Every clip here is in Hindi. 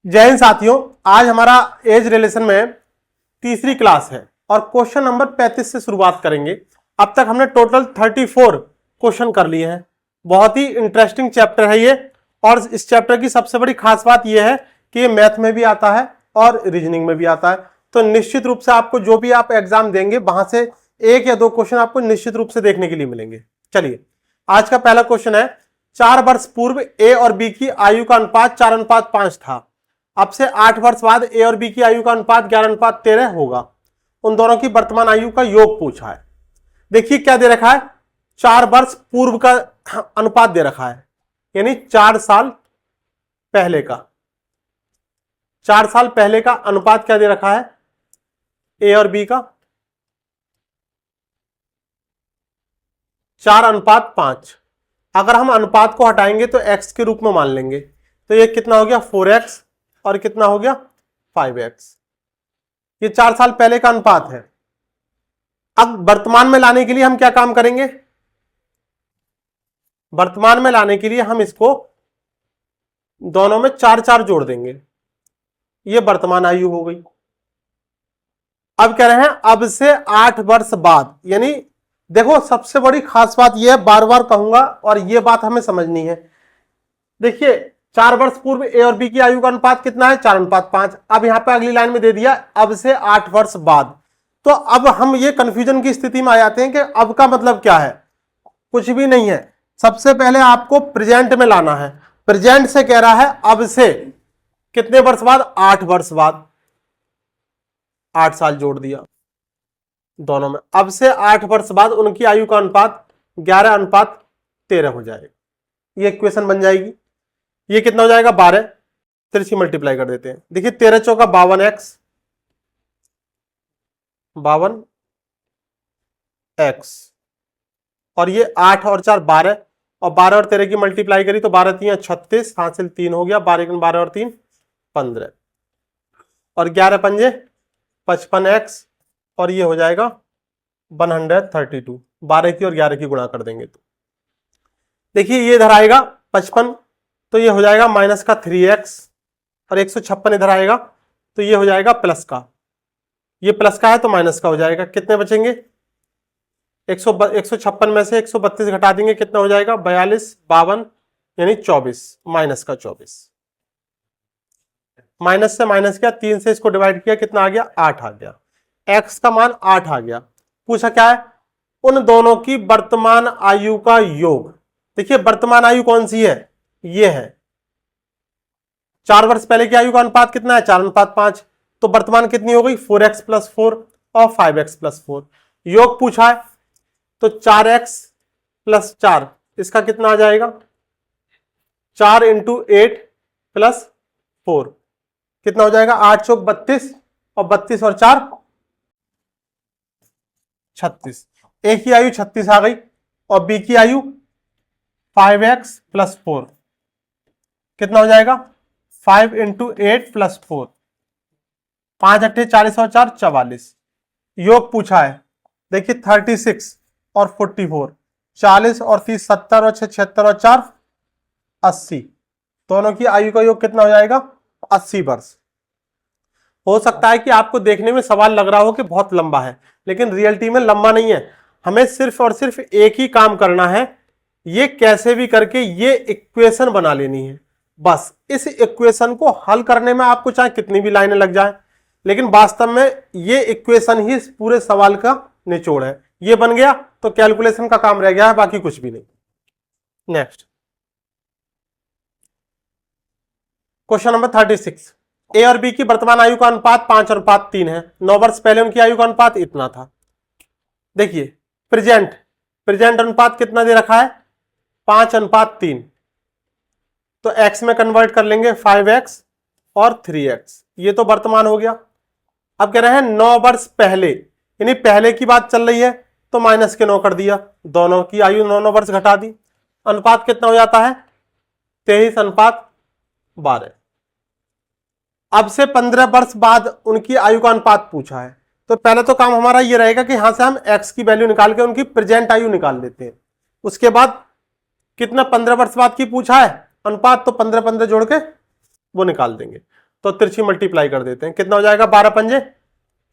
जय हिंद साथियों, आज हमारा एज रिलेशन में तीसरी क्लास है और क्वेश्चन नंबर 35 से शुरुआत करेंगे। अब तक हमने टोटल 34 क्वेश्चन कर लिए हैं। बहुत ही इंटरेस्टिंग चैप्टर है ये, और इस चैप्टर की सबसे बड़ी खास बात यह है कि ये मैथ में भी आता है और रीजनिंग में भी आता है। तो निश्चित रूप से आपको जो भी आप एग्जाम देंगे वहां से एक या दो क्वेश्चन आपको निश्चित रूप से देखने के लिए मिलेंगे। चलिए, आज का पहला क्वेश्चन है, 4 वर्ष पूर्व ए और बी की आयु का अनुपात 4:5 था। अब से 8 वर्ष बाद ए और बी की आयु का अनुपात 11:13 होगा। उन दोनों की वर्तमान आयु का योग पूछा है। देखिए क्या दे रखा है, 4 वर्ष पूर्व का अनुपात दे रखा है, यानी 4 साल पहले का। 4 साल पहले का अनुपात क्या दे रखा है ए और बी का, 4:5। अगर हम अनुपात को हटाएंगे तो x के रूप में मान लेंगे, तो ये कितना हो गया 4x और कितना हो गया 5x। ये 4 साल पहले का अनुपात है। अब वर्तमान में लाने के लिए हम क्या काम करेंगे, वर्तमान में लाने के लिए हम इसको दोनों में 4 जोड़ देंगे। ये वर्तमान आयु हो गई। अब कह रहे हैं अब से 8 वर्ष बाद, यानी देखो सबसे बड़ी खास बात यह है, बार बार कहूंगा और यह बात हमें समझनी है। देखिए 4 वर्ष पूर्व ए और बी की आयु का अनुपात कितना है 4:5। अब यहां पे अगली लाइन में दे दिया अब से 8 वर्ष बाद। तो अब हम ये कंफ्यूजन की स्थिति में आ जाते हैं कि अब का मतलब क्या है, कुछ भी नहीं है। सबसे पहले आपको प्रेजेंट में लाना है। प्रेजेंट से कह रहा है अब से कितने वर्ष बाद, 8 वर्ष बाद। 8 साल जोड़ दिया दोनों में। अब से 8 वर्ष बाद उनकी आयु का अनुपात 11:13 हो जाएगा। ये इक्वेशन बन जाएगी। ये कितना हो जाएगा 12, तिरछी मल्टीप्लाई कर देते हैं। देखिए 13 चौका 52x, 52x, और ये 8 और 4 12, और 12 और 13 की मल्टीप्लाई करी तो 12 3 36, हासिल 3 हो गया, 12 और 3 15, और 11 पंजे 55x, और ये हो जाएगा 132। 12 की और 11 की गुणा कर देंगे तो देखिए ये इधर आएगा 55, तो ये हो जाएगा माइनस का 3x, और 156 इधर आएगा तो ये हो जाएगा प्लस का। ये प्लस का है तो माइनस का हो जाएगा। कितने बचेंगे, 156 में से 132 घटा देंगे, कितना हो जाएगा 42, 52, यानी 24, माइनस का 24। माइनस से माइनस किया, 3 से इसको डिवाइड किया, कितना आ गया 8 आ गया। x का मान 8 आ गया। पूछा क्या है, उन दोनों की वर्तमान आयु का योग। देखिए वर्तमान आयु कौन सी है, ये है। 4 वर्ष पहले की आयु का अनुपात कितना है 4:5, तो वर्तमान कितनी हो गई 4x + 4 और 5x + 4। योग पूछा है तो 4x + 4, इसका कितना आ जाएगा 4 × 8 + 4, कितना हो जाएगा 8 चौक 32, और 32 और 4 36। ए की आयु 36 आ गई, और बी की आयु 5x + 4, कितना हो जाएगा 5 × 8 + 4, 5 8 40 और 4 44। योग पूछा है, देखिए 36 और 44, 40 और 30 70 और 6 76 और 4 80। दोनों की आयु का योग कितना हो जाएगा 80 वर्ष। हो सकता है कि आपको देखने में सवाल लग रहा हो कि बहुत लंबा है, लेकिन रियलिटी में लंबा नहीं है। हमें सिर्फ और सिर्फ एक ही काम करना है, ये कैसे भी करके ये इक्वेशन बना लेनी है। बस इस इक्वेशन को हल करने में आपको चाहे कितनी भी लाइनें लग जाए, लेकिन वास्तव में ये इक्वेशन ही इस पूरे सवाल का निचोड़ है। ये बन गया तो कैलकुलेशन का काम रह गया है, बाकी कुछ भी नहीं। नेक्स्ट क्वेश्चन नंबर 36, ए और बी की वर्तमान आयु का अनुपात 5:3 है। 9 वर्ष पहले उनकी आयु का अनुपात इतना था। देखिए प्रेजेंट अनुपात कितना दे रखा है 5:3, तो x में कन्वर्ट कर लेंगे 5x और 3x, ये तो वर्तमान हो गया। अब कह रहे हैं 9 वर्ष पहले, यानी पहले की बात चल रही है, तो माइनस के 9 कर दिया, दोनों की आयु 9 वर्ष घटा दी। अनुपात कितना हो जाता है 23:12। अब से 15 वर्ष बाद उनकी आयु का अनुपात पूछा है, तो पहले तो काम हमारा ये रहेगा कि यहां से हम x की वैल्यू निकाल के उनकी प्रेजेंट आयु निकाल लेते हैं। उसके बाद कितना 15 वर्ष बाद की पूछा है अनुपात, तो 15 15 जोड़ के वो निकाल देंगे। तो तिरछी मल्टीप्लाई कर देते हैं, कितना हो जाएगा 12 पंजे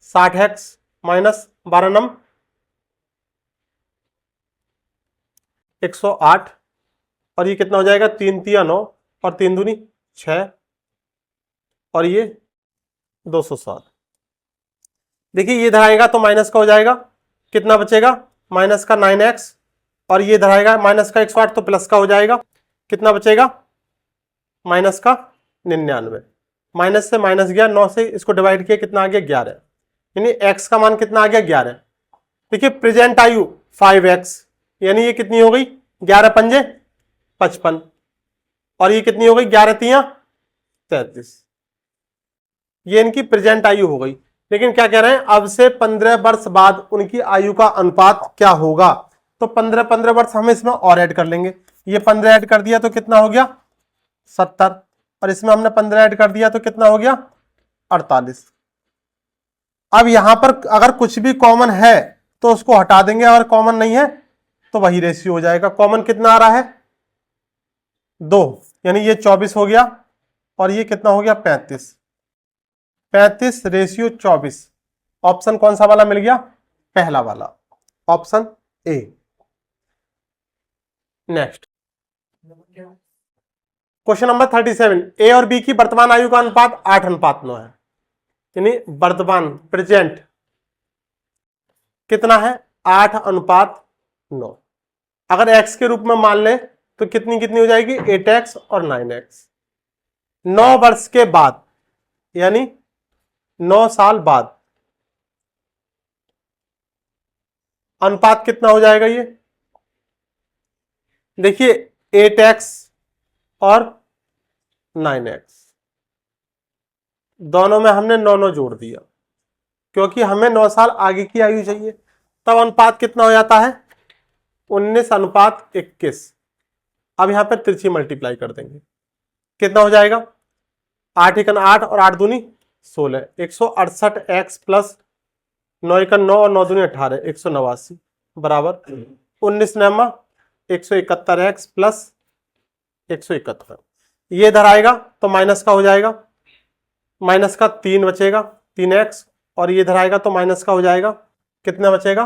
60x माइनस 12 नम 108 और ये कितना हो जाएगा 3 तिया 9 और 3 दूनी 6 और ये 207। देखिए ये इधर आएगा तो माइनस का हो जाएगा, कितना बचेगा माइनस का 9x और ये इधर आएगा माइनस का 108 तो प्लस का हो जाएगा, कितना बचेगा माइनस का 99। माइनस से माइनस गया, 9 से इसको डिवाइड किया कितना आ गया 11, यानी x का मान कितना आ गया 11। देखिए प्रेजेंट आयु 5x यानी ये कितनी हो गई 11 पंजे 55 और ये कितनी हो गई 11 तिया 33, ये इनकी प्रेजेंट आयु हो गई। लेकिन क्या कह रहे हैं अब से 15 वर्ष बाद उनकी आयु का अनुपात क्या होगा, तो 15 वर्ष हम इसमें और ऐड कर लेंगे, ये 15 ऐड कर दिया तो कितना हो गया 70 और इसमें हमने 15 ऐड कर दिया तो कितना हो गया 48। अब यहां पर अगर कुछ भी कॉमन है तो उसको हटा देंगे, अगर कॉमन नहीं है तो वही रेशियो हो जाएगा। कॉमन कितना आ रहा है 2, यानी ये 24 हो गया और ये कितना हो गया 35 रेशियो 24। ऑप्शन कौन सा वाला मिल गया, पहला वाला, option A. Next question number 37, ए और बी की वर्तमान आयु का अनुपात 8:9 है, यानी वर्तमान प्रेजेंट कितना है 8:9। अगर x के रूप में मान ले तो कितनी कितनी हो जाएगी 8x और 9x। 9 वर्ष के बाद यानी 9 साल बाद अनुपात कितना हो जाएगा, ये देखिए 8x और 9x दोनों में हमने 9 जोड़ दिया क्योंकि हमें 9 साल आगे की आयु चाहिए, तब अनुपात कितना हो जाता है 19:21। अब यहां पर तिरछी मल्टीप्लाई कर देंगे, कितना हो जाएगा 8 एकन 8 और 8 दूनी 16, 168x प्लस 9 एकन 9 और 9 दूनी 18, 189 बराबर 19 नैमा 171x प्लस 171। ये इधर आएगा तो माइनस का हो जाएगा, माइनस का 3 बचेगा 3x और ये इधर आएगा तो माइनस का हो जाएगा, कितना बचेगा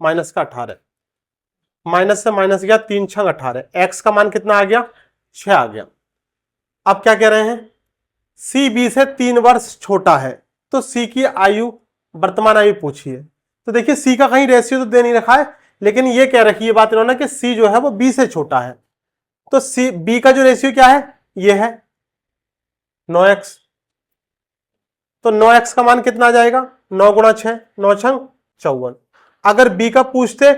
माइनस का 18। माइनस से माइनस गया 3 6 18, x का मान कितना आ गया 6 आ गया। अब क्या कह रहे हैं c b से 3 वर्ष छोटा है तो c की आयु वर्तमान आयु पूछिए। तो देखिए c का कहीं रेशियो तो दे नहीं रखा है, लेकिन ये कह रखी है बात इन्होंने कि c जो है वो b से छोटा है, तो c b का जो रेशियो क्या है ये है 9x, तो 9x का मान कितना आ जाएगा 9 गुणा 6 9 छंग 54। अगर b का पूछते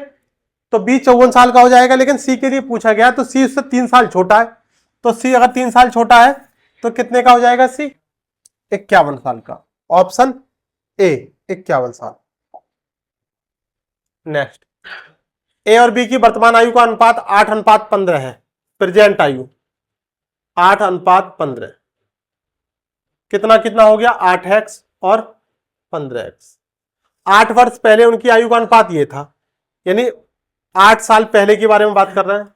तो b 54 साल का हो जाएगा, लेकिन c के लिए पूछा गया तो c उससे 3 साल छोटा है, तो c अगर 3 साल छोटा है तो कितने का हो जाएगा c 51 साल का, ऑप्शन ए 51 साल। नेक्स्ट ए और बी की वर्तमान आयु का अनुपात 8:15 है, प्रेजेंट आयु 8:15, कितना कितना हो गया 8x और 15x। 8 वर्ष पहले उनकी आयु का अनुपात ये था, यानी 8 साल पहले के बारे में बात कर रहे हैं,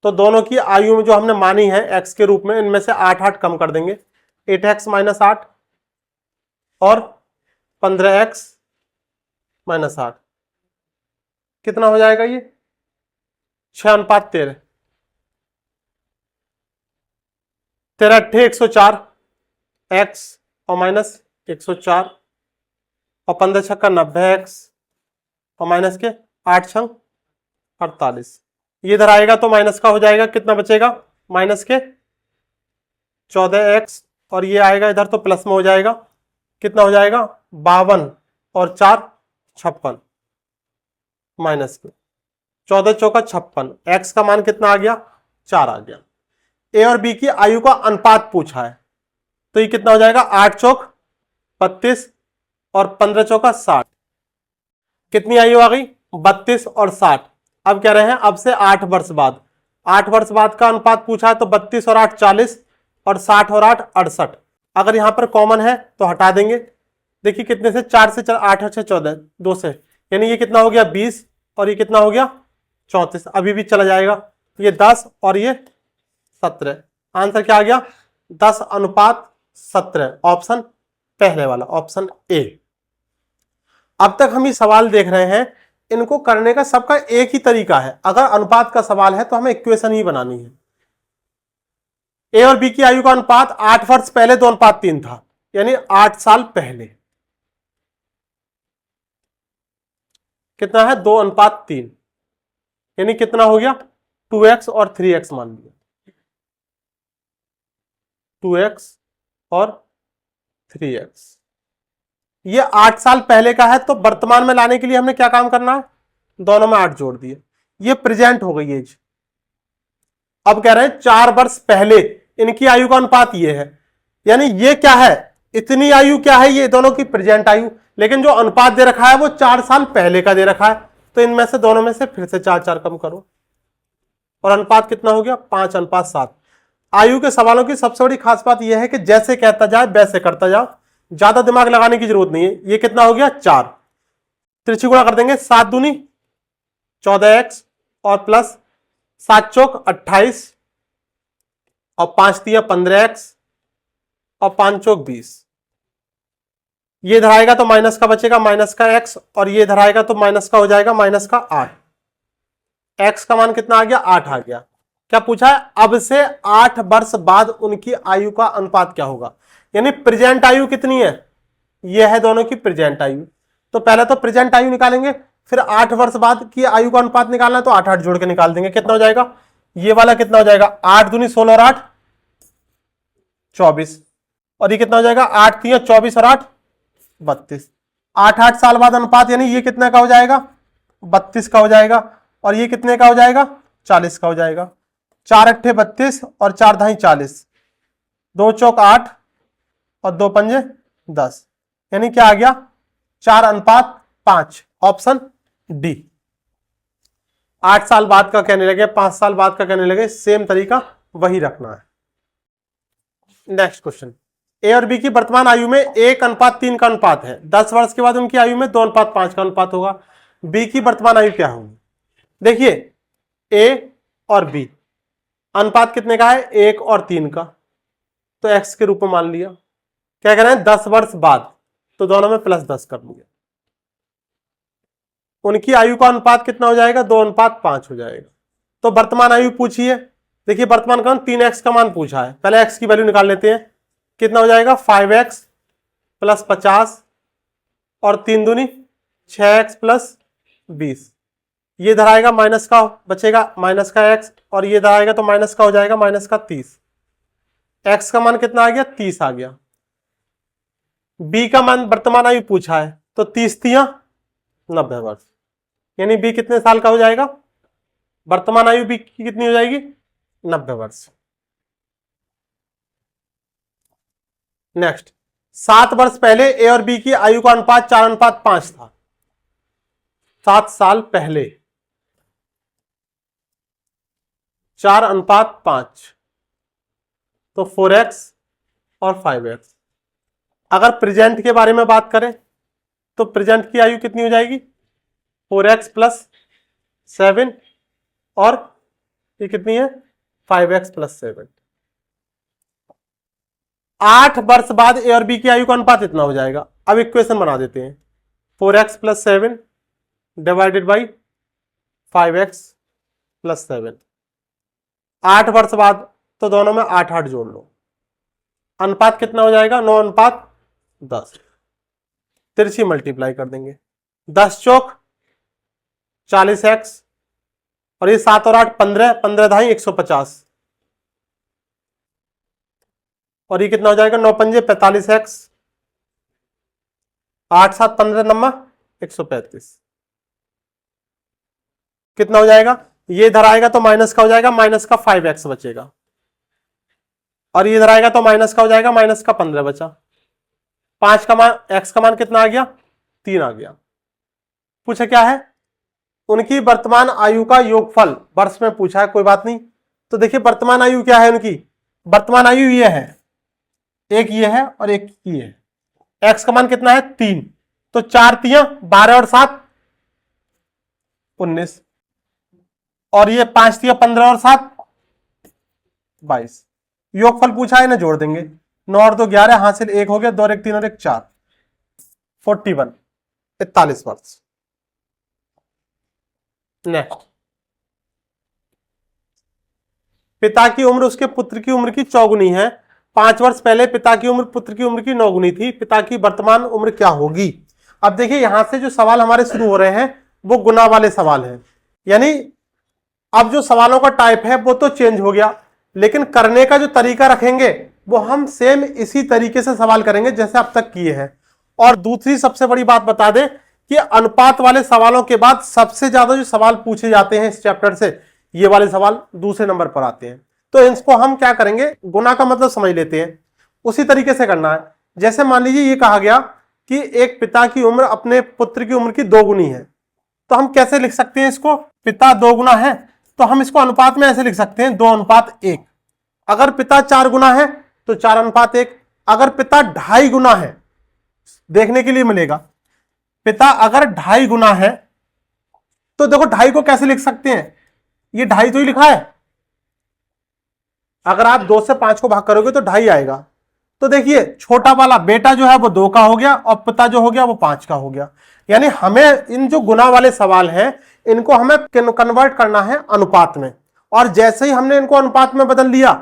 तो दोनों की आयु में जो हमने मानी है x के रूप में, इनमें से 8 8 कम कर देंगे, 8x माइनस 8 और 15x माइनस 8, कितना हो जाएगा ये 6:13, 13 104 x और माइनस 104 और 15 छक्का 90x और माइनस के 8 छंग 48, ये इधर आएगा तो माइनस का हो जाएगा, कितना बचेगा माइनस के 14x और ये आएगा इधर तो प्लस में हो जाएगा, कितना हो जाएगा 52 और 4 56 माइनस के 14 चौका 56, x का मान कितना आ गया 4 आ गया। ए और बी की आयु का अनुपात पूछा है तो ये कितना हो जाएगा 8 चौक 32 और 15 चौका 60, कितनी आयु आ गई 32 और 60। अब कह रहे हैं अब से 8 वर्ष बाद, 8 वर्ष बाद का अनुपात पूछा है तो 32 और 8 40 और 60 और 8 68। अगर यहां पर कॉमन है तो हटा देंगे, देखिए कितने से 4 से 8 और 6 14 2 से, यानी ये कितना हो गया 20 और ये कितना हो गया 34, अभी भी चला जाएगा, ये 10 और ये 17। आंसर क्या आ गया 10:17 17, ऑप्शन पहले वाला, ऑप्शन ए। अब तक हम ये सवाल देख रहे हैं, इनको करने का सबका एक ही तरीका है। अगर अनुपात का सवाल है तो हमें इक्वेशन ही बनानी है। ए और बी की आयु का अनुपात 8 वर्ष पहले 2:3 था, यानी 8 साल पहले कितना है, 2:3, यानी कितना हो गया, 2x और 3x मान लिया, 2x और 3x। ये 8 साल पहले का है, तो वर्तमान में लाने के लिए हमने क्या काम करना है, दोनों में 8 जोड़ दिए, ये प्रेजेंट हो गई एज। अब कह रहे हैं 4 वर्ष पहले इनकी आयु का अनुपात ये है, यानी ये क्या है, इतनी आयु क्या है, ये दोनों की प्रेजेंट आयु, लेकिन जो अनुपात दे रखा है वो 4 साल पहले का दे रखा है, तो इनमें से दोनों में से फिर से 4 कम करो, और अनुपात कितना हो गया, 5:7। आयु के सवालों की सबसे बड़ी खास बात यह है कि जैसे कहता जाए वैसे करता जाओ, ज्यादा दिमाग लगाने की जरूरत नहीं है। ये कितना हो गया, 4, तिरछी गुणा कर देंगे, 7 दूनी 14x और प्लस 7 चौक 28 और 5 तिया 15x और 5 चौक 20। ये इधर आएगा तो माइनस का बचेगा, माइनस का x, और ये इधर आएगा तो माइनस का हो जाएगा, माइनस का 8। x का मान कितना आ गया, 8 आ गया। क्या पूछा है, अब से 8 वर्ष बाद उनकी आयु का अनुपात क्या होगा, यानी प्रेजेंट आयु कितनी है, यह है दोनों की प्रेजेंट आयु। तो पहले तो प्रेजेंट आयु निकालेंगे, फिर 8 वर्ष बाद की आयु का अनुपात निकालना है, तो 8 8 जोड़ के निकाल देंगे, कितना हो जाएगा, ये वाला कितना हो जाएगा, 8 दूनी 16 और 8 24, और ये कितना हो जाएगा, 8 तिया 24 और 8 32। 8 साल बाद अनुपात, यानी ये कितने का हो जाएगा, 32 का हो जाएगा, और ये कितने का हो जाएगा, 40 का हो जाएगा। 4 अट्ठे 32 और 4 धाई 40, 2 चौक 8 और 2 पंजे 10, यानी क्या आ गया, 4:5, ऑप्शन डी। 8 साल बाद का कहने लगे, 5 साल बाद का कहने लगे, सेम तरीका वही रखना है। नेक्स्ट क्वेश्चन, ए और बी की वर्तमान आयु में 1:3 का अनुपात है, 10 वर्ष के बाद उनकी आयु में 2:5 का अनुपात होगा। बी की वर्तमान आयु क्या होगी, देखिए ए और बी अनुपात कितने का है, 1 और 3 का, तो x के रूप में मान लिया। क्या कह रहे हैं, 10 वर्ष बाद, तो दोनों में +10 कर लिया। उनकी आयु का अनुपात कितना हो जाएगा, 2:5 हो जाएगा। तो वर्तमान आयु पूछिए, देखिए वर्तमान का 3x का मान पूछा है, पहले x की वैल्यू निकाल लेते हैं, कितना हो जाएगा, 5x + 50 और 3 दूनी 6x + 20। ये इधर आएगा, माइनस का बचेगा, माइनस का x, और ये इधर आएगा तो माइनस का हो जाएगा, माइनस का 30। x का मान कितना आ गया, 30 आ गया। b का मान वर्तमान आयु पूछा है, तो 30 तिया 90 वर्ष, यानी b कितने साल का हो जाएगा, वर्तमान आयु b की कितनी हो जाएगी, 90 वर्ष। नेक्स्ट, 7 वर्ष पहले ए और बी की आयु का अनुपात 4:5 था, 7 साल पहले 4:5, तो 4x और 5x। अगर प्रेजेंट के बारे में बात करें तो प्रेजेंट की आयु कितनी हो जाएगी, 4x + 7, और ये कितनी है, 5x + 7। 8 वर्ष बाद ए और बी की आयु का अनुपात इतना हो जाएगा। अब इक्वेशन बना देते हैं, 4x + 7 डिवाइडेड बाई 5x + 7। 8 वर्ष बाद, तो दोनों में 8 8 जोड़ लो, अनुपात कितना हो जाएगा, 9:10। तिरछी मल्टीप्लाई कर देंगे, 10 चौक 40x, और ये 7 और 8 15, 15 धाई 150, और ये कितना हो जाएगा, 9 पंजे 45x, 8 7 15 नम्मा 135, कितना हो जाएगा, ये इधर आएगा तो माइनस का हो जाएगा, माइनस का 5x बचेगा, और ये इधर आएगा तो माइनस का हो जाएगा, माइनस का 15 बचा। 5 का मान, x का मान कितना आ गया, 3 आ गया। पूछा क्या है, उनकी वर्तमान आयु का योगफल, वर्ष में पूछा है, कोई बात नहीं। तो देखिए वर्तमान आयु क्या है उनकी, वर्तमान आयु ये है, एक ये है और एक ये है। x का मान कितना है, 3, तो 4 तिया 12 और 7 19, और ये 5 तिया 15 और 7 22। योगफल पूछा है ना, जोड़ देंगे, 9 और 2 11, हासिल 1 हो गया, 2 और 1 3 और 1 4, 41, 41 वर्ष। नेक्स्ट, पिता की उम्र उसके पुत्र की उम्र की चौगुनी है। 5 वर्ष पहले पिता की उम्र पुत्र की उम्र की 9 गुनी थी, पिता की वर्तमान उम्र क्या होगी? अब देखिए यहां से जो सवाल हमारे शुरू हो रहे हैं वो गुना वाले सवाल हैं, यानी अब जो सवालों का टाइप है वो तो चेंज हो गया, लेकिन करने का जो तरीका रखेंगे वो हम सेम इसी तरीके से सवाल करेंगे जैसे अब तक किए हैं। और दूसरी सबसे बड़ी बात बता दें कि अनुपात वाले सवालों के बाद सबसे ज्यादा जो सवाल पूछे जाते हैं इस चैप्टर से, ये वाले सवाल दूसरे नंबर पर आते हैं। तो इसको हम क्या करेंगे, गुना का मतलब समझ लेते हैं, उसी तरीके से करना है। जैसे मान लीजिए ये कहा गया कि एक पिता की उम्र अपने पुत्र की उम्र की 2 गुनी है, तो हम कैसे लिख सकते हैं इसको? पिता 2 गुना है तो हम इसको अनुपात में ऐसे लिख सकते हैं 2:1। अगर पिता 4 गुना है तो 4:1। अगर पिता 2.5 गुना है, देखने के लिए मिलेगा, पिता अगर 2.5 गुना है तो देखो 2.5 को कैसे लिख सकते हैं, ये 2.5 तो ही लिखा है, अगर आप 2 से 5 को भाग करोगे तो 2.5 आएगा। तो देखिए छोटा वाला बेटा जो है वो 2 का हो गया और पिता जो हो गया वो 5 का हो गया। यानी हमें इन जो गुना वाले सवाल हैं इनको हमें कन्वर्ट करना है अनुपात में, और जैसे ही हमने इनको अनुपात में बदल लिया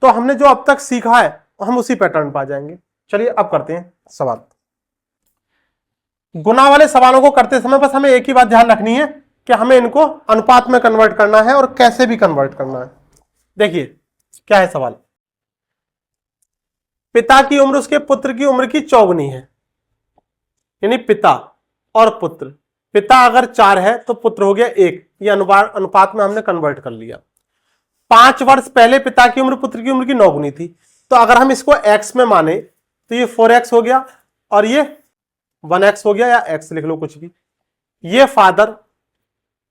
तो हमने जो अब तक सीखा है हम उसी पैटर्न पर आ जाएंगे। चलिए अब करते हैं सवाल। गुना वाले सवालों को करते समय बस हमें एक ही बात ध्यान रखनी है कि हमें इनको अनुपात में कन्वर्ट करना है, और कैसे भी कन्वर्ट करना है। देखिए क्या है सवाल, पिता की उम्र उसके पुत्र की उम्र की 4 गुनी है, यानी पिता और पुत्र, पिता अगर 4 है तो पुत्र हो गया 1, ये अनुपात में हमने कन्वर्ट कर लिया। 5 वर्ष पहले पिता की उम्र पुत्र की उम्र की 9 गुनी थी, तो अगर हम इसको x में माने तो ये 4x हो गया और ये 1x हो गया, या x लिख लो कुछ भी, ये फादर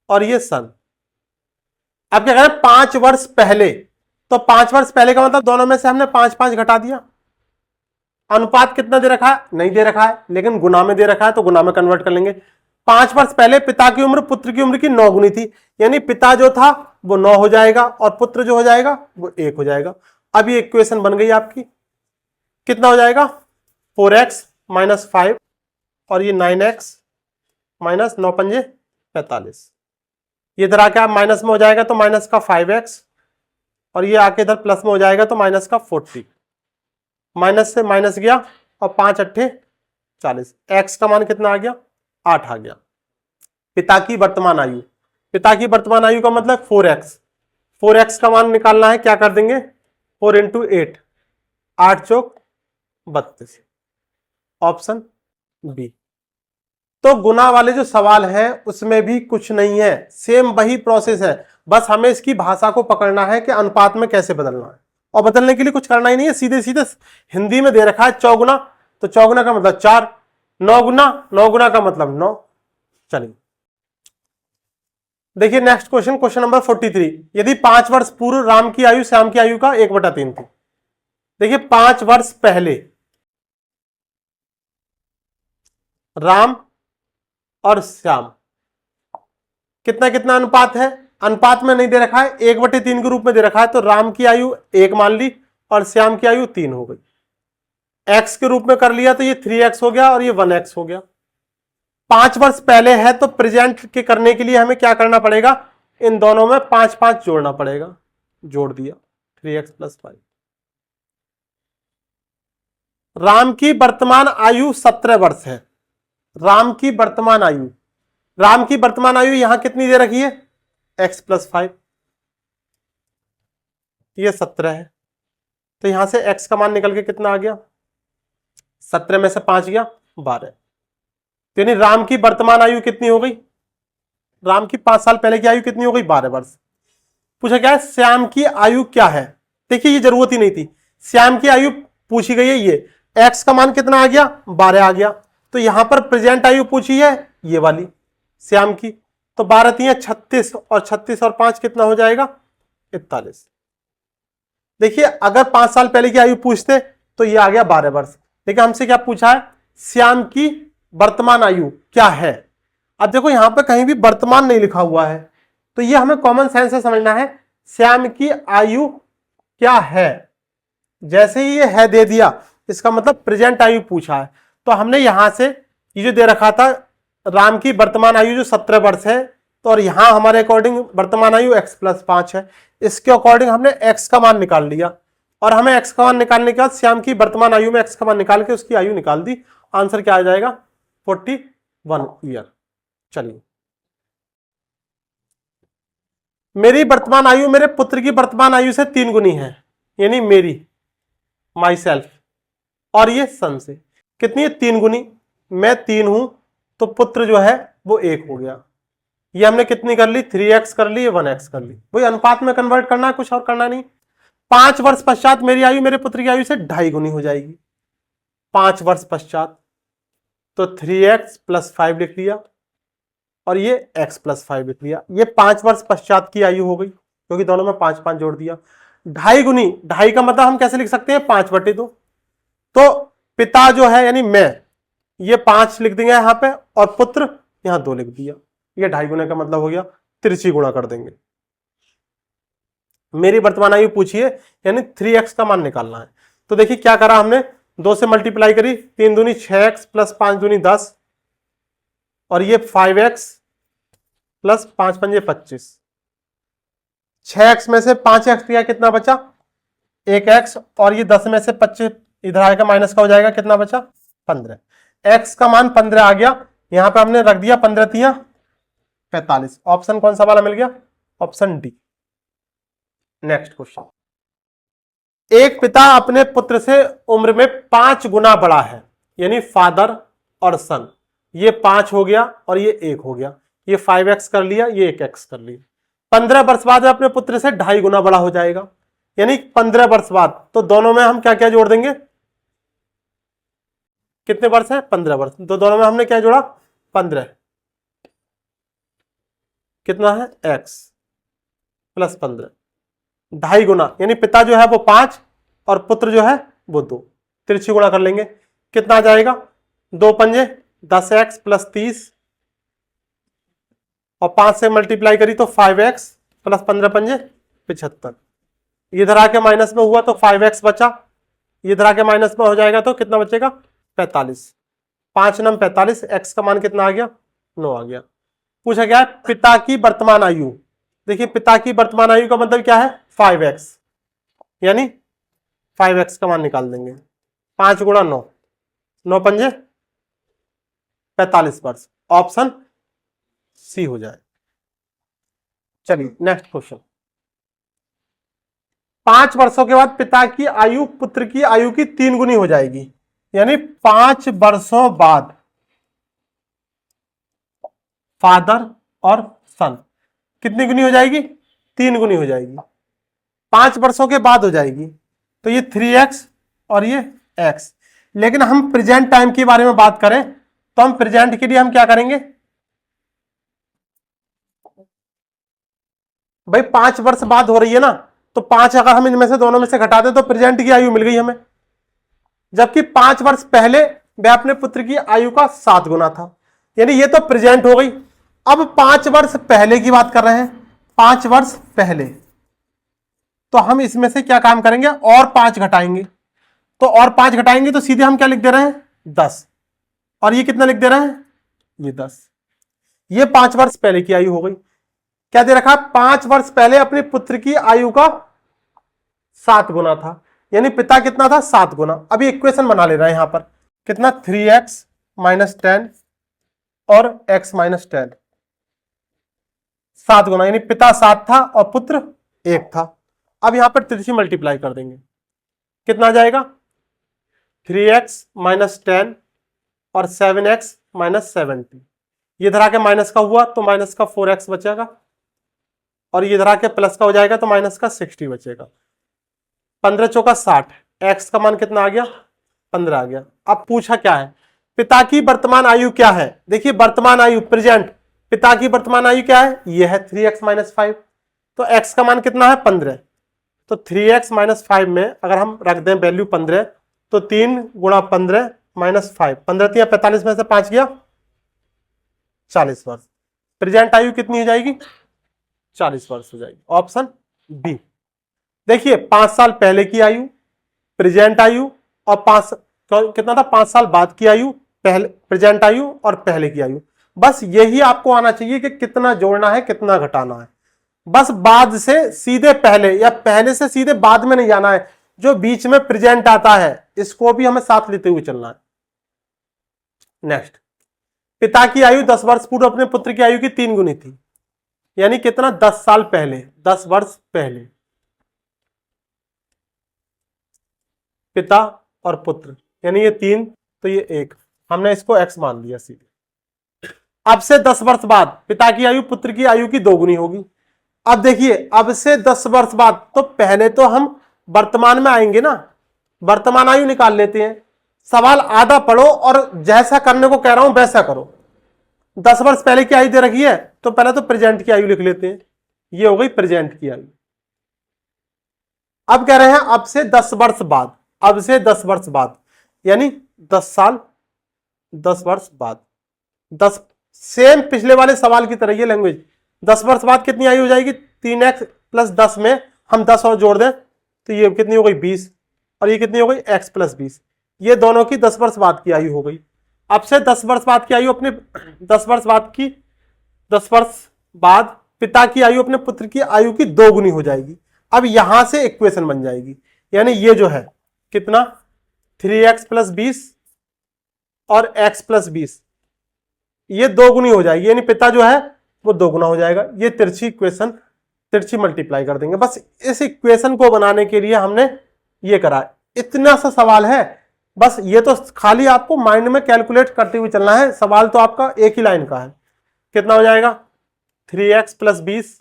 और ये सन। अब क्या करें, 5 वर्ष पहले, तो 5 वर्ष पहले का मतलब दोनों में से हमने 5-5 घटा दिया। अनुपात कितना दे रखा है, नहीं दे रखा है, लेकिन गुना में दे रखा है तो गुना में कन्वर्ट कर लेंगे। 5 वर्ष पहले पिता की उम्र पुत्र की उम्र की 9 गुनी थी, यानी पिता जो था वो 9 हो जाएगा और पुत्र जो हो जाएगा वो 1 हो जाएगा। अब ये इक्वेशन बन गई आपकी, कितना हो जाएगा, 4x माइनस 5 और ये 9x माइनस 9 पंजे 45, ये इधर आके आप माइनस में हो जाएगा तो माइनस का 5x, और ये आके इधर प्लस में हो जाएगा तो माइनस का 40, माइनस से माइनस गया और 5 अट्ठे 40, x का मान कितना आ गया, 8 आ गया। पिता की वर्तमान आयु, पिता की वर्तमान आयु का मतलब 4x, 4x का मान निकालना है, क्या कर देंगे 4 इंटू 8, 8 चौक 32, ऑप्शन बी। तो गुना वाले जो सवाल हैं उसमें भी कुछ नहीं है, सेम वही प्रोसेस है, बस हमें इसकी भाषा को पकड़ना है कि अनुपात में कैसे बदलना है, और बदलने के लिए कुछ करना ही नहीं है, सीधे सीधे हिंदी में दे रखा है 4 गुना, तो 4 गुना का मतलब 4, 9 गुना, 9 गुना का मतलब 9। चलिए देखिए नेक्स्ट क्वेश्चन, क्वेश्चन नंबर 43, यदि 5 वर्ष पूर्व राम की आयु श्याम की आयु का 1/3 थी। देखिए 5 वर्ष पहले राम और श्याम कितना कितना अनुपात है, अनुपात में नहीं दे रखा है, 1/3 के रूप में दे रखा है, तो राम की आयु 1 मान ली और श्याम की आयु 3 हो गई। x के रूप में कर लिया तो ये 3x हो गया और ये 1x हो गया। 5 वर्ष पहले है तो प्रेजेंट के करने के लिए हमें क्या करना पड़ेगा, इन दोनों में 5-5 जोड़ना पड़ेगा, जोड़ दिया 3x + 5। राम की वर्तमान आयु 17 वर्ष है, राम की वर्तमान आयु, राम की वर्तमान आयु यहां कितनी दे रखी है, x + 5, ये 17 है, तो यहां से x का मान निकल के कितना आ गया, 17 में से 5 गया 12, यानी राम की वर्तमान आयु कितनी हो गई, राम की 5 साल पहले की आयु कितनी हो गई, 12 वर्ष। पूछा क्या है, श्याम की आयु क्या है, देखिए ये जरूरत ही नहीं थी, श्याम की आयु पूछी गई है, ये x का मान कितना आ गया, 12 आ गया, तो यहां पर प्रेजेंट आयु पूछी है ये वाली श्याम की, तो 12 3 36 और 36 और 5 कितना हो जाएगा, 41। देखिए अगर 5 साल पहले की आयु पूछते तो ये आ गया 12 वर्ष, लेकिन हमसे क्या पूछा है, श्याम की वर्तमान आयु क्या है। अब देखो यहां पर कहीं भी वर्तमान नहीं लिखा हुआ है, तो ये हमें कॉमन सेंस से समझना है, श्याम की आयु क्या है, जैसे ही ये है दे दिया इसका मतलब प्रेजेंट आयु पूछा है। तो हमने यहां से ये जो दे रखा था राम की वर्तमान आयु जो 17 वर्ष है, तो और यहां हमारे अकॉर्डिंग वर्तमान आयु x+5 है, इसके अकॉर्डिंग हमने x का मान निकाल लिया और हमें x का मान निकालने के बाद श्याम की वर्तमान आयु में x का मान निकाल के उसकी आयु निकाल दी। आंसर क्या आ जाएगा? 41 ईयर। चलिए, मेरी वर्तमान आयु मेरे पुत्र की वर्तमान आयु से 3 गुनी है, यानी मेरी माई सेल्फ, और ये सन से कितनी है? 3 गुनी। मैं 3 हूं तो पुत्र जो है वो 1 हो गया। ये हमने कितनी कर ली? 3x कर ली, 1x कर ली। वही अनुपात में कन्वर्ट करना है, कुछ और करना नहीं। 5 वर्ष पश्चात मेरी आयु मेरे पुत्र की आयु से 2.5 गुनी हो जाएगी। 5 वर्ष पश्चात तो 3x+5 लिख लिया और ये x+5 लिख लिया। ये 5 वर्ष पश्चात की आयु हो गई, क्योंकि दोनों में 5 जोड़ दिया। 2.5 गुनी, 2.5 का मतलब हम कैसे लिख सकते हैं? 5/2। तो पिता जो है यानी मैं, ये 5 लिख देंगे यहां पे और पुत्र यहां 2 लिख दिया। ये 2.5 गुने का मतलब हो गया, तिरछी गुणा कर देंगे। मेरी वर्तमान आयु पूछिए, यानी 3x का मान निकालना है। तो देखिए क्या करा हमने, 2 से मल्टीप्लाई करी, 3 दूनी 6x प्लस 5 दूनी 10 और ये 5x प्लस 5 पंजे 25। 6x में से 5x गया, कितना बचा? 1x, और ये 10 में से 25 इधर आएगा, माइनस का हो जाएगा, कितना बचा? 15। x का मान 15 आ गया, यहां पे हमने रख दिया 15 45। ऑप्शन कौन सा वाला मिल गया? Option D. नेक्स्ट क्वेश्चन, एक पिता अपने पुत्र से उम्र में 5 गुना बड़ा है, यानी फादर और सन। ये 5 हो गया और ये 1 हो गया। ये 5x कर लिया, ये 1x कर लिया। 15 वर्ष बाद अपने पुत्र से 2.5 गुना बड़ा हो जाएगा, यानी 15 वर्ष बाद। तो दोनों में हम क्या क्या जोड़ देंगे? कितने वर्ष है? 15 वर्ष। तो दोनों में हमने क्या जोड़ा? 15। कितना है? x प्लस 15, 2.5 गुना, यानी पिता जो है वो 5 और पुत्र जो है वो 2। तिरछी गुणा कर लेंगे, कितना आ जाएगा? 2 पंजे 10x प्लस 30 और 5 से मल्टीप्लाई करी तो 5x प्लस 15 पंजे 75। इधर आके माइनस में हुआ तो 5x बचा, इधर आके माइनस में हो जाएगा तो कितना बचेगा? 45। 5 9 45, x का मान कितना आ गया? 9 आ गया। पूछा गया पिता की वर्तमान आयु। देखिए पिता की वर्तमान आयु का मतलब क्या है? 5x, यानी 5x का मान निकाल देंगे। 5 गुणा 9, 9 पंजे 45 वर्ष। ऑप्शन सी हो जाए। चलिए नेक्स्ट क्वेश्चन, 5 वर्षों के बाद पिता की आयु पुत्र की आयु की 3 गुनी हो जाएगी, यानी 5 वर्षों बाद फादर और सन कितनी गुनी हो जाएगी? 3 गुनी हो जाएगी। 5 वर्षों के बाद हो जाएगी, तो ये 3x और ये x। लेकिन हम प्रेजेंट टाइम के बारे में बात करें तो हम प्रेजेंट के लिए हम क्या करेंगे भाई? 5 वर्ष बाद हो रही है ना, तो 5 अगर हम इनमें से दोनों में से घटा दें तो प्रेजेंट की आयु मिल गई हमें, जबकि 5 वर्ष पहले वह अपने पुत्र की आयु का 7 गुना था, यानी ये तो प्रेजेंट हो गई। अब 5 वर्ष पहले की बात कर रहे हैं, 5 वर्ष पहले, तो हम इसमें से क्या काम करेंगे? और 5 घटाएंगे। तो और 5 घटाएंगे तो सीधे हम क्या लिख दे रहे हैं? 10। और ये कितना लिख दे रहे हैं? ये 10। ये 5 वर्ष पहले की आयु हो गई। क्या दे रखा? 5 वर्ष पहले अपने पुत्र की आयु का 7 गुना था, यानी पिता कितना था? 7 गुना। अभी इक्वेशन बना ले रहे हैं यहां पर, कितना? 3x माइनस 10 और x माइनस 10, 7 गुना, यानी पिता 7 था और पुत्र 1 था। अब यहां पर तिरछी मल्टीप्लाई कर देंगे, कितना आ जाएगा? 3x माइनस 10 और 7x माइनस 70। ये इधर आके माइनस का हुआ तो माइनस का 4x बचेगा, और ये इधर आके प्लस का हो जाएगा तो माइनस का 60 बचेगा। 15 चौका 60, x का मान कितना आ गया? 15 आ गया। अब पूछा क्या है? पिता की वर्तमान आयु क्या है? देखिए वर्तमान आयु प्रेजेंट, पिता की वर्तमान आयु क्या है? ये है 3x माइनस 5। तो x का मान कितना है? 15। तो 3x माइनस 5 में अगर हम रख दें वैल्यू 15, तो 3 गुणा 15 माइनस 5, 15 या 45 में से 5 गया 40 वर्ष। प्रेजेंट आयु कितनी हो जाएगी? 40 वर्ष हो जाएगी। Option B. देखिए 5 साल पहले की आयु, प्रेजेंट आयु और 5 कितना था, 5 साल बाद की आयु, पहले प्रेजेंट आयु और पहले की आयु। बस यही आपको आना चाहिए कि कितना जोड़ना है कितना घटाना है। बस बाद से सीधे पहले या पहले से सीधे बाद में नहीं जाना है, जो बीच में प्रेजेंट आता है इसको भी हमें साथ लेते हुए चलना है। नेक्स्ट, पिता की आयु 10 वर्ष पूर्व अपने पुत्र की आयु की 3 गुनी थी, यानी कितना, 10 साल पहले, 10 वर्ष पहले। पिता और पुत्र यानी ये 3 तो ये 1, हमने इसको x मान लिया सीधे। अब से 10 वर्ष बाद पिता की आयु पुत्र की आयु की 2 गुनी होगी। अब देखिए, अब से 10 वर्ष बाद, तो पहले तो हम वर्तमान में आएंगे ना, वर्तमान आयु निकाल लेते हैं। सवाल आधा पढ़ो और जैसा करने को कह रहा हूं वैसा करो। 10 वर्ष पहले की आयु दे रखी है तो पहले तो प्रेजेंट की आयु लिख लेते हैं, ये हो गई प्रेजेंट की आयु। अब कह रहे हैं अब से 10 वर्ष बाद, अब से 10 वर्ष बाद यानी 10 साल 10 वर्ष बाद, 10 सेम पिछले वाले सवाल की तरह ये लैंग्वेज। 10 वर्ष बाद कितनी आयु हो जाएगी, 3x + 10 में हम 10 और जोड़ दें तो ये कितनी हो गई, 20, और ये कितनी हो गई, x + 20। ये दोनों की 10 वर्ष बाद की आयु हो गई। अब से 10 वर्ष बाद की आयु अपने 10 वर्ष बाद पिता की आयु अपने पुत्र की आयु की 2 गुनी हो जाएगी। अब यहां से इक्वेशन बन जाएगी, यानी ये जो है कितना, 3x + 20 और x + 20, ये 2 गुनी हो जाएगी, यानी पिता जो है वो 2 गुना हो जाएगा। ये तिरछी इक्वेशन, तिरछी मल्टीप्लाई कर देंगे। बस इस इक्वेशन को बनाने के लिए हमने ये करा, इतना सा सवाल है। बस ये तो खाली आपको माइंड में कैलकुलेट करते हुए चलना है। सवाल तो आपका एक ही लाइन का है। कितना हो जाएगा, 3x + 20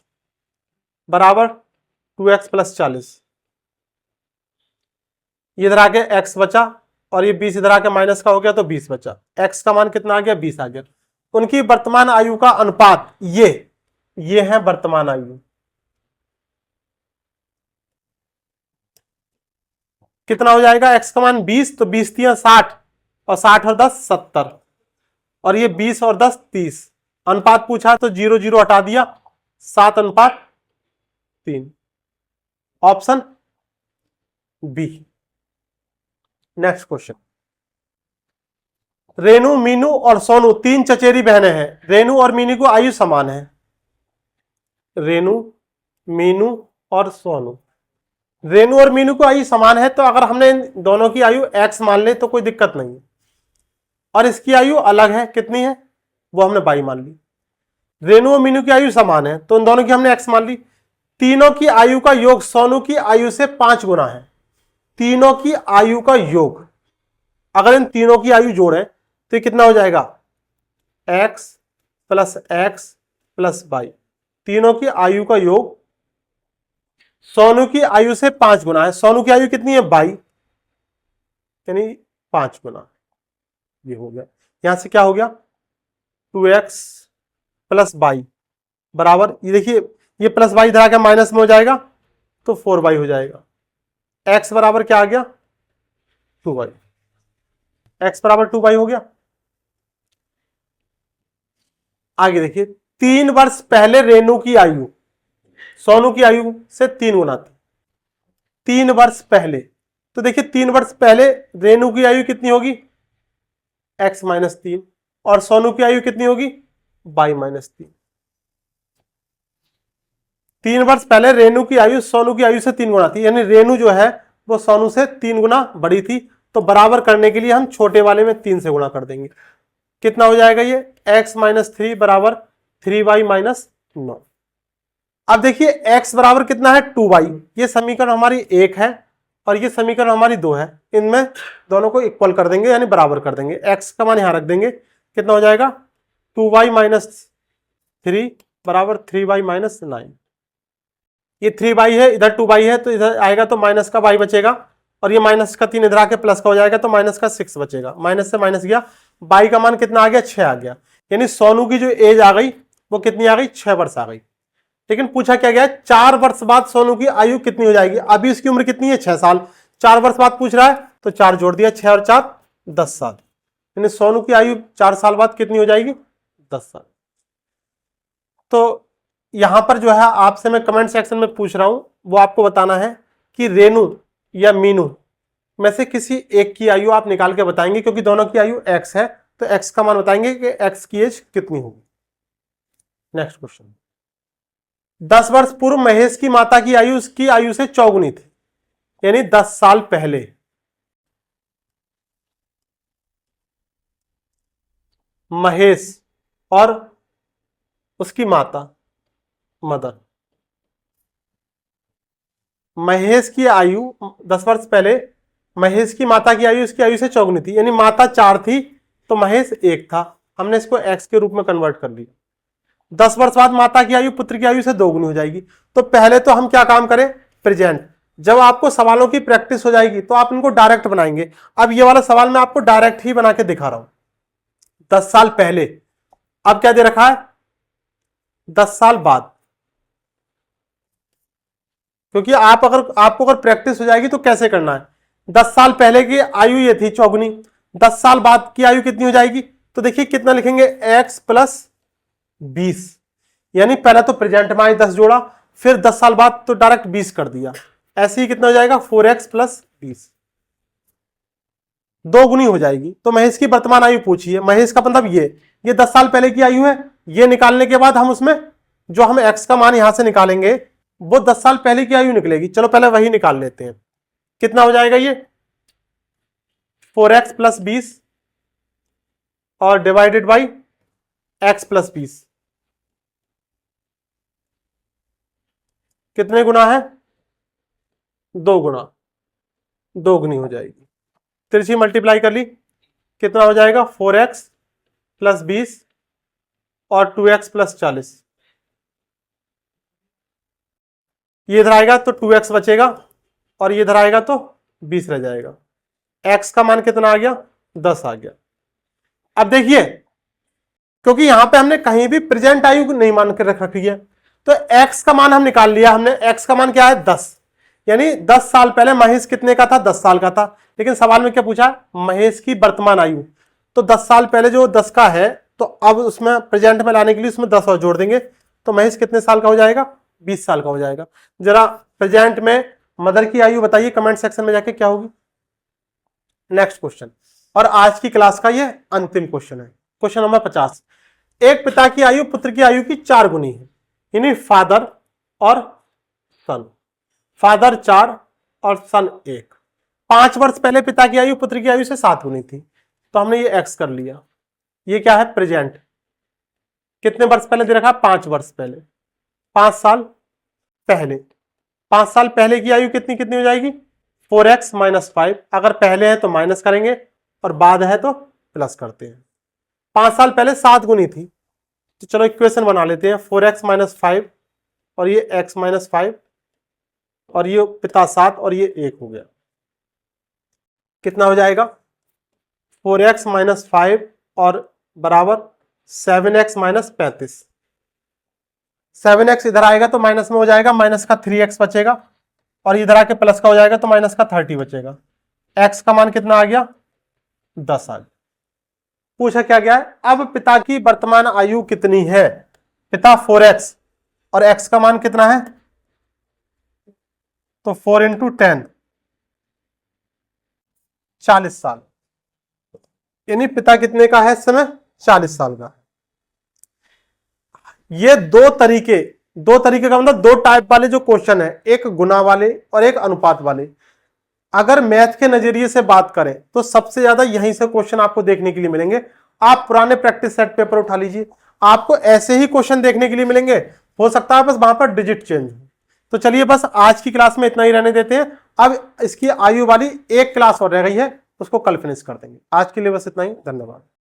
बराबर 2x + 40। इधर आके x बचा और ये 20 इधर आके माइनस का हो गया तो 20 बचा। x का मान कितना आ गया, 20 आ गया। उनकी वर्तमान आयु का अनुपात ये है वर्तमान आयु। कितना हो जाएगा, x का मान 20 तो 20 × 60 और 60 और 10 70, और ये 20 और 10 30। अनुपात पूछा तो 0 0 हटा दिया, 7:3। Option B. Next question, Renu, Meenu और सोनू 3 चचेरी बहनें हैं। रेनू और मीनू को आयु समान है। रेनू, मीनू और सोनू, रेनू और मीनू को आयु समान है, तो अगर हमने इन दोनों की आयु x मान ले तो कोई दिक्कत नहीं है। और इसकी आयु अलग है, कितनी है वो हमने y मान ली। रेनू और मीनू की आयु समान है तो इन दोनों की हमने x मान ली। तीनों की आयु का योग सोनू की आयु से 5 गुना है। तीनों की आयु का योग, अगर इन तीनों की आयु जोड़ें तो ये कितना हो जाएगा, x + x + y। तीनों की आयु का योग सोनू की आयु से 5 गुना है। सोनू की आयु कितनी है, 22, यानी 5 गुना। ये हो गया, यहां से क्या हो गया, 2x + y बराबर, ये देखिए ये +y इधर आ गया माइनस में हो जाएगा तो 4y हो जाएगा। x बराबर क्या आ गया, 2y। x बराबर 2y हो गया। आगे देखिए, 3 वर्ष पहले रेनू की आयु सोनू की आयु से 3 गुना थी। 3 वर्ष पहले, तो देखिए 3 वर्ष पहले रेनू की आयु कितनी होगी, x - 3, और सोनू की आयु कितनी होगी, y - 3। 3 वर्ष पहले रेनू की आयु सोनू की आयु से 3 गुना थी, यानी रेनू जो है वो सोनू से 3 गुना बड़ी थी। तो बराबर करने के लिए हम छोटे वाले में 3 से गुणा कर देंगे। कितना हो जाएगा ये, x - 3 बराबर 3y - 9। अब देखिए x बराबर कितना है, 2y। ये समीकरण हमारी 1 है और ये समीकरण हमारी 2 है। इनमें दोनों को इक्वल कर देंगे, यानी बराबर कर देंगे। x का मान यहां रख देंगे, कितना हो जाएगा, 2y - 3 बराबर 3y - 9। ये 3y है, इधर 2y है तो इधर आएगा तो माइनस का y बचेगा, और ये माइनस का 3 इधर आके प्लस का हो जाएगा तो माइनस का 6 बचेगा। माइनस से माइनस गया, y का मान कितना आ गया, 6 आ गया। यानी सोनू की जो एज आ गई वो कितनी आ गई, 6 वर्ष आ गई। लेकिन पूछा क्या गया, 4 वर्ष बाद सोनू की आयु कितनी हो जाएगी। अभी उसकी उम्र कितनी है, 6 साल। 4 वर्ष बाद पूछ रहा है तो 4 जोड़ दिया, 6 और 4 10 साल। यानी सोनू की आयु 4 साल बाद कितनी हो जाएगी, 10 साल। तो यहां पर जो है आपसे मैं कमेंट सेक्शन में पूछ रहा हूं, वो आपको बताना है कि रेनू या मीनू में से किसी एक की आयु आप निकाल के बताएंगे, क्योंकि दोनों की आयु x है, तो x का मान बताएंगे कि x की एज कितनी होगी। नेक्स्ट क्वेश्चन, 10 वर्ष पूर्व महेश की माता की आयु उसकी आयु से चौगुनी थी, यानी 10 साल पहले महेश और उसकी माता मदर, महेश की आयु 10 वर्ष पहले महेश की माता की आयु उसकी आयु से चौगुनी थी, यानी माता 4 थी तो महेश 1 था, हमने इसको x के रूप में कन्वर्ट कर लिया। 10 वर्ष बाद माता की आयु पुत्र की आयु से दोगुनी हो जाएगी। तो पहले तो हम क्या काम करें, प्रेजेंट। जब आपको सवालों की प्रैक्टिस हो जाएगी तो आप इनको डायरेक्ट बनाएंगे। अब ये वाला सवाल मैं आपको डायरेक्ट ही बना के दिखा रहा हूं। 10 साल पहले, अब क्या दे रखा है 10 साल बाद, क्योंकि आपको अगर प्रैक्टिस हो जाएगी तो कैसे करना है। 10 साल पहले की आयु ये थी चौगुनी, 10 साल बाद की आयु कितनी हो जाएगी, तो देखिए कितना लिखेंगे x + 20, यानी पहले तो प्रेजेंट में 10 जोड़ा, फिर 10 साल बाद तो डायरेक्ट 20 कर दिया, ऐसे ही कितना हो जाएगा 4x + 20, दोगुनी हो जाएगी। तो महेश की वर्तमान आयु पूछी है, महेश का मतलब ये 10 साल पहले की आयु है। ये निकालने के बाद हम उसमें जो हम x का मान यहां से निकालेंगे वो 10 साल पहले की आयु निकलेगी। चलो पहले वही निकाल लेते हैं, कितना हो जाएगा ये 4x + 20 और डिवाइडेड बाई x + 20, कितने गुना है 2 गुना, दोगुनी हो जाएगी। तिरछी मल्टीप्लाई कर ली, कितना हो जाएगा 4x + 20 और 2x + 40, ये इधर आएगा तो 2x बचेगा और ये इधर आएगा तो 20 रह जाएगा। x का मान कितना आ गया 10 आ गया। अब देखिए क्योंकि यहां पे हमने कहीं भी प्रेजेंट आयु नहीं मान के रख रखी है, तो x का मान हम निकाल लिया हमने। x का मान क्या है 10, यानी 10 साल पहले महेश कितने का था 10 साल का था। लेकिन सवाल में क्या पूछा, महेश की वर्तमान आयु, तो 10 साल पहले जो 10 का है तो अब उसमें प्रेजेंट में लाने के लिए उसमें 10 और जोड़ देंगे, तो महेश कितने साल का हो जाएगा 20 साल का हो जाएगा। जरा प्रेजेंट में मदर की आयु बताइए कमेंट सेक्शन में जाके क्या होगी। नेक्स्ट क्वेश्चन, और आज की क्लास का ये अंतिम क्वेश्चन है, क्वेश्चन नंबर 50। एक पिता की आयु पुत्र की आयु की 4 गुनी है, यानी फादर और सन, फादर 4 और सन 1। 5 वर्ष पहले पिता की आयु पुत्र की आयु से 7 गुनी थी, तो हमने ये x कर लिया। ये क्या है प्रेजेंट, कितने वर्ष पहले दे रखा 5 वर्ष पहले, 5 साल पहले। 5 साल पहले की आयु कितनी कितनी हो जाएगी 4x - 5, अगर पहले है तो माइनस करेंगे और बाद है तो प्लस करते हैं। 5 साल पहले 7 गुनी थी, तो चलो इक्वेशन बना लेते हैं 4x - 5 और ये x - 5 और ये पिता 7 और ये 1 हो गया, कितना हो जाएगा 4x - 5 और बराबर 7x - 35। 7x इधर आएगा तो माइनस में हो जाएगा, माइनस का 3x बचेगा और इधर आके प्लस का हो जाएगा तो माइनस का 30 बचेगा। x का मान कितना आ गया 10 आ गया। पूछा क्या गया है, अब पिता की वर्तमान आयु कितनी है, पिता 4x और x का मान कितना है, तो 4 × 10 40 साल, यानी पिता कितने का है इस समय 40 साल का। ये दो तरीके का मतलब 2 टाइप वाले जो क्वेश्चन है, एक गुना वाले और एक अनुपात वाले। अगर मैथ के नजरिए से बात करें तो सबसे ज्यादा यहीं से क्वेश्चन आपको देखने के लिए मिलेंगे। आप पुराने प्रैक्टिस सेट पेपर उठा लीजिए, आपको ऐसे ही क्वेश्चन देखने के लिए मिलेंगे। हो सकता है बस वहां पर डिजिट चेंज हो। तो चलिए बस आज की क्लास में इतना ही रहने देते हैं। अब इसकी आयु वाली एक क्लास और रह गई है, उसको कल फिनिश कर देंगे। आज के लिए बस इतना ही, धन्यवाद।